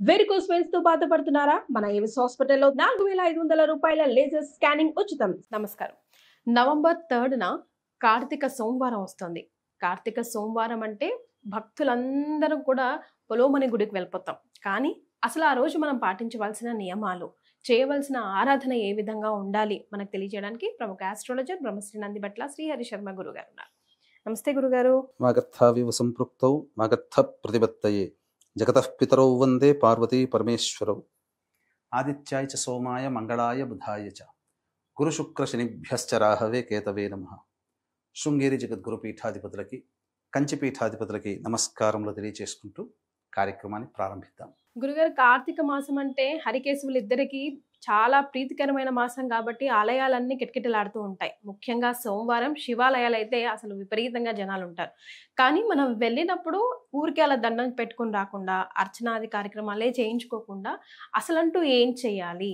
Varicose veins తో బాధపడుతున్నారా? మన ఏవిస్ హాస్పిటల్లో 4,500 రూపాయల లేజర్ స్కానింగ్ ఉచితం. నమస్కారం. నవంబర్ 3న కార్తీక సోమవారం వస్తుంది. కార్తీక సోమవారం అంటే భక్తులందరూ కూడా పొలోమని గుడికి వెళ్ళిపోతాం. కానీ అసలు ఆ రోజు మనం పాటించవలసిన నియమాలు, చేయవలసిన ఆరాధన ఏ విధంగా ఉండాలి మనకు తెలియజేయడానికి ప్రముఖ ఆస్ట్రాలజర్ బ్రహ్మశ్రీ నందిబట్ల శ్రీహరి శర్మ గురుగారు ఉన్నారు. నమస్తే గురుగారు. వాగర్థావివ సంపృక్తౌ వాగర్థ ప్రతిపత్తయే జగతః పితరౌ వందే పార్వతీ పరమేశ్వరౌ ఆదిత్యాయ చ సోమాయ మంగళాయ బుధాయ చ గురు శుక్ర శనిభ్యశ్చ రాహవే కేతవే నమః. శృంగేరి జగద్గురు పీఠాధిపతులకి, కంచి పీఠాధిపతులకి నమస్కారములు తెలియజేసుకుంటూ కార్యక్రమాన్ని ప్రారంభిద్దాం. గురుగారు, కార్తీక మాసం అంటే హరికేశవులు ఇద్దరికి చాలా ప్రీతికరమైన మాసం కాబట్టి ఆలయాలన్నీ కిటకిటలాడుతూ ఉంటాయి. ముఖ్యంగా సోమవారం శివాలయాలు అయితే అసలు విపరీతంగా జనాలు ఉంటారు. కానీ మనం వెళ్ళినప్పుడు ఊరికే అలా దండం పెట్టుకుని రాకుండా, అర్చనాది కార్యక్రమాలే చేయించుకోకుండా అసలంటూ ఏం చేయాలి,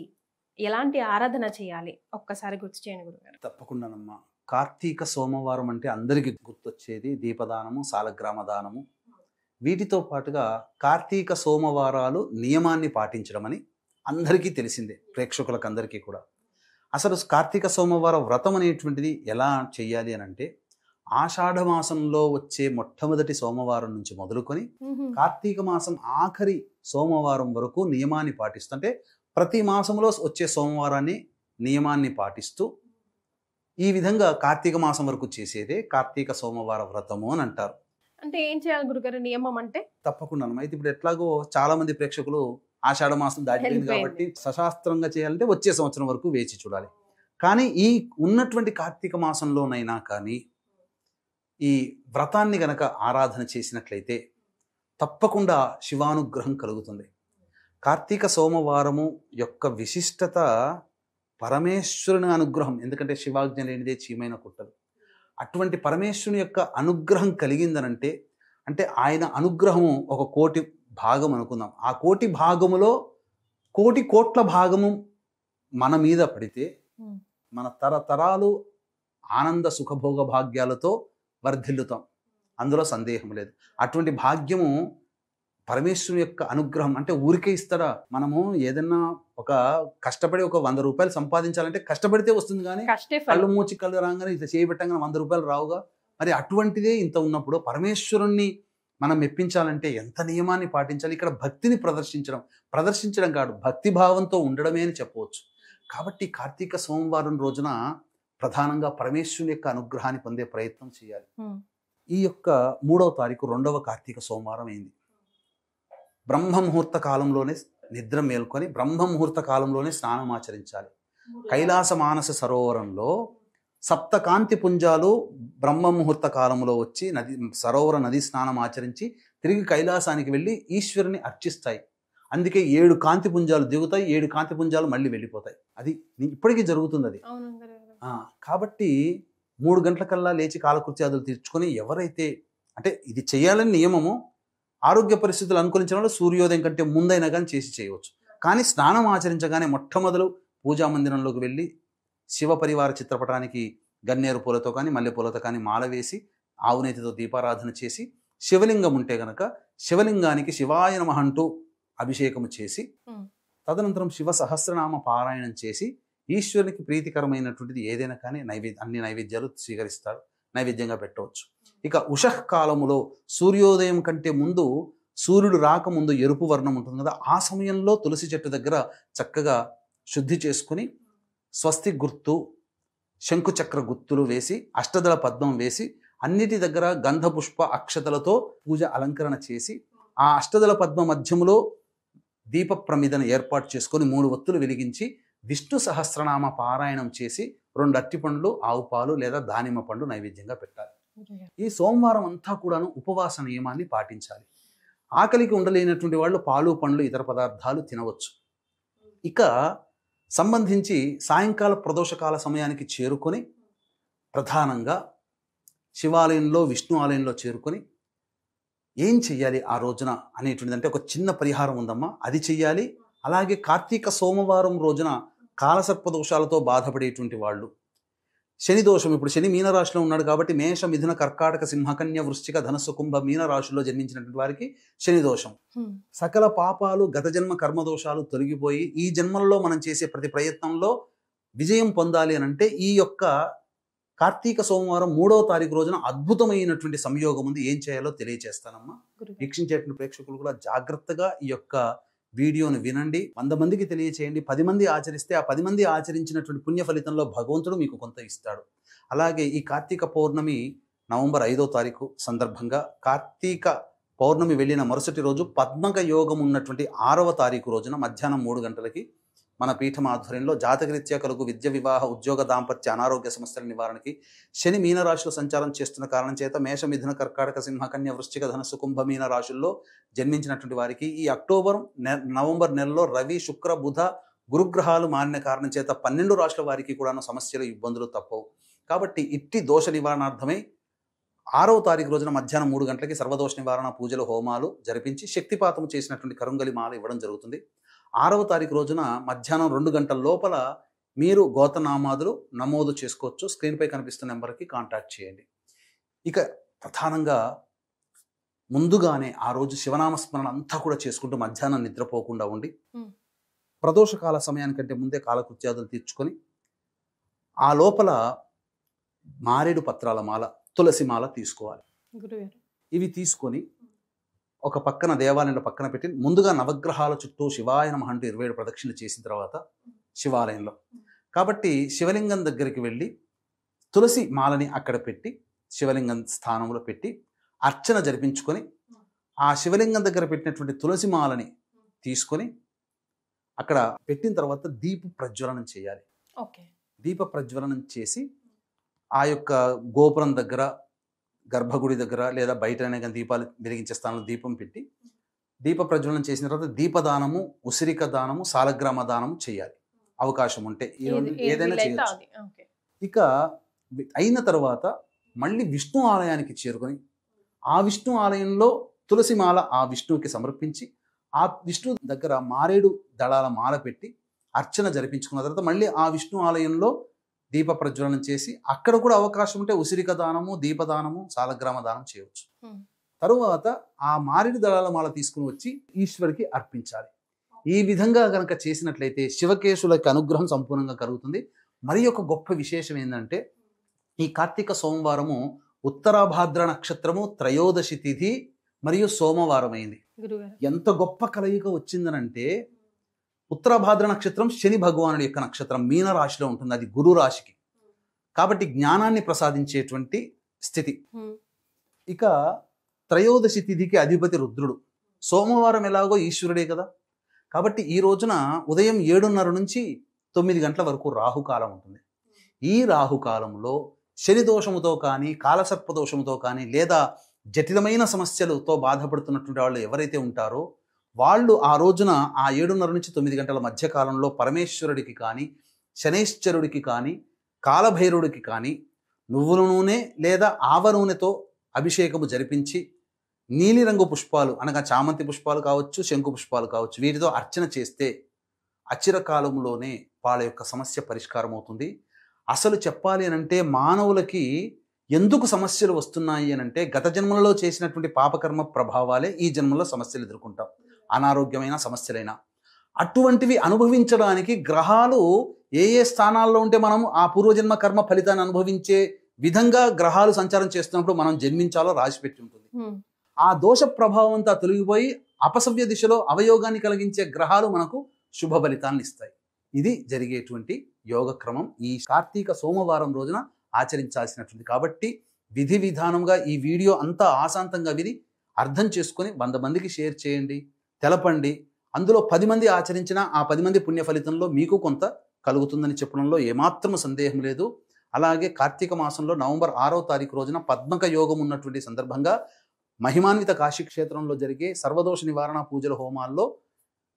ఎలాంటి ఆరాధన చేయాలి ఒక్కసారి గుర్తు చేయండి గురుగారు. తప్పకుండానమ్మా. కార్తీక సోమవారం అంటే అందరికీ గుర్తొచ్చేది దీపదానము, సాలగ్రామ దానము. వీటితో పాటుగా కార్తీక సోమవారాలు నియమాన్ని పాటించడం అని అందరికీ తెలిసిందే, ప్రేక్షకులకు అందరికీ కూడా. అసలు కార్తీక సోమవారం వ్రతం అనేటువంటిది ఎలా చెయ్యాలి అని అంటే, ఆషాఢ మాసంలో వచ్చే మొట్టమొదటి సోమవారం నుంచి మొదలుకొని కార్తీక మాసం ఆఖరి సోమవారం వరకు నియమాన్ని పాటిస్తూ, అంటే ప్రతి మాసంలో వచ్చే సోమవారాన్ని నియమాన్ని పాటిస్తూ ఈ విధంగా కార్తీక మాసం వరకు చేసేదే కార్తీక సోమవార వ్రతము అని అంటారు. అంటే ఏం చేయాలి గురుగారు నియమం అంటే? తప్పకుండా. అయితే ఇప్పుడు ఎట్లాగో చాలా మంది ప్రేక్షకులు ఆషాఢ మాసం దాటిపోయింది కాబట్టి సశాస్త్రంగా చేయాలంటే వచ్చే సంవత్సరం వరకు వేచి చూడాలి. కానీ ఈ ఉన్నటువంటి కార్తీక మాసంలోనైనా కానీ ఈ వ్రతాన్ని గనక ఆరాధన చేసినట్లయితే తప్పకుండా శివానుగ్రహం కలుగుతుంది. కార్తీక సోమవారము యొక్క విశిష్టత పరమేశ్వరుని అనుగ్రహం. ఎందుకంటే శివాజ్ఞ లేనిదే చీమైన కుట్టదు. అటువంటి పరమేశ్వరుని యొక్క అనుగ్రహం కలిగిందనంటే, అంటే ఆయన అనుగ్రహము ఒక కోటి భాగం అనుకుందాం. ఆ కోటి భాగములో కోటి కోట్ల భాగము మన మీద పడితే మన తరతరాలు ఆనంద సుఖభోగ భాగ్యాలతో వర్ధిల్లుతాం. అందులో సందేహం లేదు. అటువంటి భాగ్యము పరమేశ్వరుని యొక్క అనుగ్రహం. అంటే ఊరికే ఇస్తాడా? మనము ఏదన్నా ఒక కష్టపడి ఒక 100 రూపాయలు సంపాదించాలంటే కష్టపడితే వస్తుంది, కానీ కళ్ళు మూచి కళ్ళు రాగానే ఇట్లా చేయబెట్టంగానే 100 రూపాయలు రావుగా. మరి అటువంటిదే ఇంత ఉన్నప్పుడు పరమేశ్వరుణ్ణి మనం మెప్పించాలంటే ఎంత నియమాన్ని పాటించాలి. ఇక్కడ భక్తిని ప్రదర్శించడం కాదు, భక్తి భావంతో ఉండడమే అని చెప్పవచ్చు. కాబట్టి కార్తీక సోమవారం రోజున ప్రధానంగా పరమేశ్వరుని యొక్క అనుగ్రహాన్ని పొందే ప్రయత్నం చేయాలి. ఈ యొక్క 3వ తారీఖు 2వ కార్తీక సోమవారం అయింది. బ్రహ్మముహూర్త కాలంలోనే నిద్ర మేల్కొని బ్రహ్మముహూర్త కాలంలోనే స్నానం ఆచరించాలి. కైలాస మానస సరోవరంలో సప్తకాంతి పుంజాలు బ్రహ్మముహూర్త కాలంలో వచ్చి సరోవర నది స్నానం ఆచరించి తిరిగి కైలాసానికి వెళ్ళి ఈశ్వరుని అర్చిస్తాయి. అందుకే 7 కాంతి పుంజాలు దిగుతాయి, 7 కాంతి పుంజాలు మళ్ళీ వెళ్ళిపోతాయి. అది ఇప్పటికీ జరుగుతుంది అది. కాబట్టి 3 గంటలకల్లా లేచి కాలకృత్యాదులు తీర్చుకొని ఎవరైతే, అంటే ఇది చేయాలని నియమము, ఆరోగ్య పరిస్థితులు అనుకూలించిన వాళ్ళు సూర్యోదయం కంటే ముందైనా కానీ చేయవచ్చు. కానీ స్నానం ఆచరించగానే మొట్టమొదలు పూజా మందిరంలోకి వెళ్ళి శివ పరివార చిత్రపటానికి గన్నేరు పూలతో కానీ మల్లె పూలతో కానీ మాల వేసి ఆవునేతితో దీపారాధన చేసి, శివలింగం ఉంటే గనక శివలింగానికి శివాయ నమః అంటూ అభిషేకము చేసి, తదనంతరం శివ సహస్రనామ పారాయణం చేసి ఈశ్వరునికి ప్రీతికరమైనటువంటిది ఏదైనా కానీ అన్ని నైవేద్యాలు స్వీకరిస్తాడు, నైవేద్యంగా పెట్టవచ్చు. ఇక ఉషః కాలములో సూర్యోదయం కంటే ముందు, సూర్యుడు రాకముందు ఎరుపు వర్ణం ఉంటుంది కదా, ఆ సమయంలో తులసి చెట్టు దగ్గర చక్కగా శుద్ధి చేసుకుని స్వస్తి గుర్తు, శంకుచక్ర గుర్తులు వేసి, అష్టదళ పద్మం వేసి, అన్నిటి దగ్గర గంధ పుష్ప అక్షతలతో పూజ అలంకరణ చేసి, ఆ అష్టదళ పద్మ మధ్యములో దీప ప్రమిదను ఏర్పాటు చేసుకొని 3 ఒత్తులు వెలిగించి విష్ణు సహస్రనామ పారాయణం చేసి 2 అరటిపండ్లు, ఆవు పాలు లేదా దానిమ్మ పండు నైవేద్యంగా పెట్టాలి. ఈ సోమవారం అంతా కూడాను ఉపవాస నియమాన్ని పాటించాలి. ఆకలికి ఉండలేనటువంటి వాళ్ళు పాలు, పండ్లు, ఇతర పదార్థాలు తినవచ్చు. ఇక సంబంధించి సాయంకాల ప్రదోషకాల సమయానికి చేరుకొని ప్రధానంగా శివాలయంలో, విష్ణు ఆలయంలో చేరుకొని ఏం చెయ్యాలి ఆ రోజున అనేటువంటిది, అంటే ఒక చిన్న పరిహారం ఉందమ్మా, అది చెయ్యాలి. అలాగే కార్తీక సోమవారం రోజున కాలసర్ప దోషాలతో బాధపడేటువంటి వాళ్ళు శని దోషం, ఇప్పుడు శని మీనరాశిలో ఉన్నాడు కాబట్టి మేష మిథున కర్కాటక సింహకన్య వృశ్చిక ధనస్సు కుంభ మీనరాశిలో జన్మించినటువంటి వారికి శని దోషం. సకల పాపాలు గత జన్మ కర్మదోషాలు తొలగిపోయి ఈ జన్మలలో మనం చేసే ప్రతి ప్రయత్నంలో విజయం పొందాలి అని అంటే ఈ యొక్క కార్తీక సోమవారం 3వ తారీఖు రోజున అద్భుతమైనటువంటి సంయోగం ఉంది. ఏం చేయాలో తెలియజేస్తానమ్మా. వీక్షించేటువంటి ప్రేక్షకులు కూడా జాగ్రత్తగా ఈ యొక్క వీడియోను వినండి, 100 మందికి తెలియచేయండి. 10 మంది ఆచరిస్తే ఆ 10 మంది ఆచరించినటువంటి పుణ్య ఫలితంలో భగవంతుడు మీకు కొంత ఇస్తాడు. అలాగే ఈ కార్తీక పౌర్ణమి నవంబర్ 5వ తారీఖు సందర్భంగా కార్తీక పౌర్ణమి వెళ్ళిన మరుసటి రోజు పద్మక యోగం ఉన్నటువంటి 6వ తారీఖు రోజున మధ్యాహ్నం 3 గంటలకి మన పీఠం ఆధ్వర్యంలో జాతకరీత్యా కలుగు విద్య, వివాహ, ఉద్యోగ, దాంపత్య, అనారోగ్య సమస్యల నివారణకి శని మీనరాశిలో సంచారం చేస్తున్న కారణం చేత మేష మిథున కర్కాటక సింహకన్య వృశ్చిక ధనస్సు కుంభ మీన రాశుల్లో జన్మించినటువంటి వారికి ఈ అక్టోబర్ నవంబర్ నెలలో రవి శుక్ర బుధ గురుగ్రహాలు మారిన కారణం చేత 12 రాశుల వారికి కూడా సమస్యలు ఇబ్బందులు తప్పవు. కాబట్టి ఇట్టి దోష నివారణార్థమై 6వ తారీఖు రోజున మధ్యాహ్నం 3 గంటలకి సర్వదోష నివారణ పూజలు, హోమాలు జరిపించి శక్తిపాతం చేసినటువంటి కరుంగలి మాల ఇవ్వడం జరుగుతుంది. 6వ తారీఖు రోజున మధ్యాహ్నం 2 గంటల లోపల మీరు గోతనామాదులు నమోదు చేసుకోవచ్చు. స్క్రీన్పై కనిపిస్తున్న నెంబర్కి కాంటాక్ట్ చేయండి. ఇక ప్రధానంగా ముందుగానే ఆ రోజు శివనామస్మరణ అంతా కూడా చేసుకుంటూ మధ్యాహ్నం నిద్రపోకుండా ఉండి ప్రదోషకాల సమయానికంటే ముందే కాలకృత్యాదులు తీర్చుకొని ఆ లోపల మారేడు పత్రాల మాల, తులసి మాల తీసుకోవాలి. ఇవి తీసుకొని ఒక పక్కన దేవాలయంలో పక్కన పెట్టి ముందుగా నవగ్రహాల చుట్టూ శివాయ నమః అంటూ 27 ప్రదక్షిణలు చేసిన తర్వాత శివాలయంలో కాబట్టి శివలింగం దగ్గరికి వెళ్ళి తులసి మాలని అక్కడ పెట్టి శివలింగం స్థానంలో పెట్టి అర్చన జరిపించుకొని ఆ శివలింగం దగ్గర పెట్టినటువంటి తులసి మాలని తీసుకొని అక్కడ పెట్టిన తర్వాత దీప ప్రజ్వలనం చేయాలి. దీప ప్రజ్వలనం చేసి ఆ యొక్క గోపురం దగ్గర, గర్భగుడి దగ్గర లేదా బయటనే కానీ దీపాలు వెలిగించే స్థానంలో దీపం పెట్టి దీప ప్రజ్వలనం చేసిన తర్వాత దీపదానము, ఉసిరిక దానము, సాలగ్రామ దానము చేయాలి. అవకాశం ఉంటే ఏదైనా చేయొచ్చు. ఇక అయిన తర్వాత మళ్ళీ విష్ణు ఆలయానికి చేరుకొని ఆ విష్ణు ఆలయంలో తులసి మాల ఆ విష్ణువుకి సమర్పించి ఆ విష్ణు దగ్గర మారేడు దళాల మాల పెట్టి అర్చన జరిపించుకున్న తర్వాత మళ్ళీ ఆ విష్ణు ఆలయంలో దీప ప్రజ్వలనం చేసి అక్కడ కూడా అవకాశం ఉంటే ఉసిరిక దానము, దీపదానము, సాలగ్రామ దానం చేయవచ్చు. తరువాత ఆ మారేడు దళాల మాల తీసుకుని వచ్చి ఈశ్వరికి అర్పించాలి. ఈ విధంగా కనుక చేసినట్లయితే శివకేశులకి అనుగ్రహం సంపూర్ణంగా కలుగుతుంది. మరి ఒక గొప్ప విశేషం ఏంటంటే ఈ కార్తీక సోమవారము ఉత్తరాభాద్ర నక్షత్రము, త్రయోదశి తిథి మరియు సోమవారం అయింది. ఎంత గొప్ప కలయిక వచ్చిందనంటే ఉత్తరాభాద్ర నక్షత్రం శని భగవానుడి యొక్క నక్షత్రం, మీన రాశిలో ఉంటుంది, అది గురు రాశికి, కాబట్టి జ్ఞానాన్ని ప్రసాదించేటువంటి స్థితి. ఇక త్రయోదశి తిథికి అధిపతి రుద్రుడు, సోమవారం ఎలాగో ఈశ్వరుడే కదా, కాబట్టి ఈ రోజున ఉదయం 7:30 నుంచి 9 గంటల వరకు రాహుకాలం ఉంటుంది. ఈ రాహుకాలంలో శని దోషముతో కానీ, కాలసర్ప దోషముతో కానీ, లేదా జటిలమైన సమస్యలతో బాధపడుతున్నటువంటి వాళ్ళు ఎవరైతే ఉంటారో వాళ్ళు ఆ రోజున ఆ 7:30 నుంచి 9 గంటల మధ్య కాలంలో పరమేశ్వరుడికి కానీ, శనేశ్వరుడికి కానీ, కాలభైరుడికి కానీ నువ్వుల నూనె లేదా ఆవ నూనెతో అభిషేకము జరిపించి నీలిరంగు పుష్పాలు అనగా చామంతి పుష్పాలు కావచ్చు, శంకు పుష్పాలు కావచ్చు, వీటితో అర్చన చేస్తే అచిరకాలంలోనే వాళ్ళ యొక్క సమస్య పరిష్కారం అవుతుంది. అసలు చెప్పాలి అనంటే మానవులకి ఎందుకు సమస్యలు వస్తున్నాయి అనంటే గత జన్మలలో చేసినటువంటి పాపకర్మ ప్రభావాలే ఈ జన్మలో సమస్యలు ఎదుర్కొంటాం, అనారోగ్యమైన సమస్యలైనా. అటువంటివి అనుభవించడానికి గ్రహాలు ఏ ఏ స్థానాల్లో ఉంటే మనం ఆ పూర్వజన్మ కర్మ ఫలితాన్ని అనుభవించే విధంగా గ్రహాలు సంచారం చేస్తున్నప్పుడు మనం జన్మించాలో రాసిపెట్టి ఉంటుంది. ఆ దోష ప్రభావం అంతా తొలగిపోయి అపసవ్య దిశలో అవయోగాన్ని కలిగించే గ్రహాలు మనకు శుభ ఫలితాన్ని ఇస్తాయి. ఇది జరిగేటువంటి యోగక్రమం ఈ కార్తీక సోమవారం రోజున ఆచరించాల్సినటువంటి. కాబట్టి విధి విధానంగా ఈ వీడియో అంతా ఆశాంతంగా విని అర్థం చేసుకొని 100 మందికి షేర్ చేయండి, తెలపండి. అందులో 10 మంది ఆచరించిన ఆ 10 మంది పుణ్య ఫలితంలో మీకు కొంత కలుగుతుందని చెప్పడంలో ఏమాత్రం సందేహం లేదు. అలాగే కార్తీక మాసంలో నవంబర్ 6వ తారీఖు రోజున పద్మక యోగం ఉన్నటువంటి సందర్భంగా మహిమాన్విత కాశీ క్షేత్రంలో జరిగే సర్వదోష నివారణ పూజల హోమాల్లో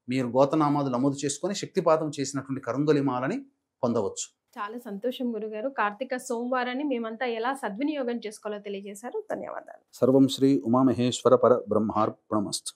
మీరు గోతనామాదులు నమోదు చేసుకొని శక్తిపాతం చేసినటువంటి కరుంగలిమాలని పొందవచ్చు. చాలా సంతోషం గురుగారు. కార్తీక సోమవారాన్ని మేమంతా ఎలా సద్వినియోగం చేసుకోవాలో తెలియజేశారు. ధన్యవాదాలు. సర్వం శ్రీ ఉమామహేశ్వర పర బ్రహ్మార్పణమస్తు.